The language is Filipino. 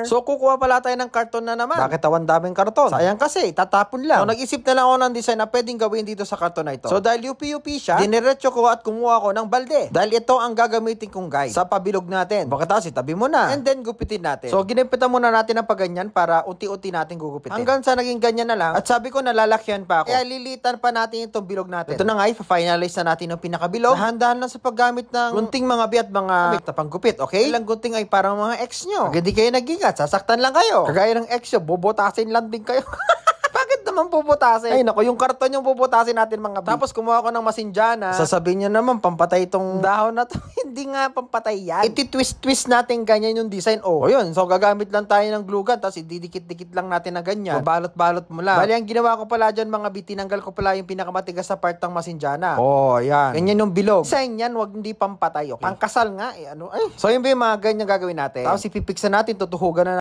So, kukuha pala tayo ng karton na naman. Bakit awan daming karton? Sayang kasi, tatapon lang. So, nag-isip na lang ako ng design na pwedeng gawin dito sa karton na ito. So, dahil UP-UP siya, diniretso ko at kumuha ko ng balde. Dahil ito ang gagamitin kong guide sa pabilog natin. Bakit itabi mo na. And then, gupitin natin. So, ginimpitan muna natin ng paganyan para unti-unti natin gugupitin. Hanggang sa naging ganyan na lang. At sabi ko, nalalakyan pa ako. Kaya lilitan pa natin itong bilog natin. Ito na nga, finalize na natin yung pinakabilog. Nahandahan na sa paggamit ng gunting mga biat mga panggupit, okay? Ilang gunting ay parang mga ex nyo. Pag hindi kayo nag-ingat, sasaktan lang kayo. Kagaya ng ex nyo, bobotasin lang din kayo. Bakit naman bubutasin? Ay nako, yung karton yung bubutasin natin mga big. Tapos kumuha ko ng masinjana. Sasabihin niya naman, pampatay itong dahon na to. Hindi nga pampatay yan. Iti-twist-twist natin ganyan yung design. Oh, yun. So gagamit lang tayo ng glue gun. Tapos ididikit-dikit lang natin na ganyan. So, balot-balot mo lang. Bali, ang ginawa ko pala dyan mga big, tinanggal ko pala yung pinakamatigas sa part ng masinjana. Oh, yan. Ganyan yung bilog. Design yan, wag hindi pampatay. Okay? Pangkasal nga. So yun ba yung mga ganyan gagawin natin. Tapos ipipiksa natin, tutuhugan na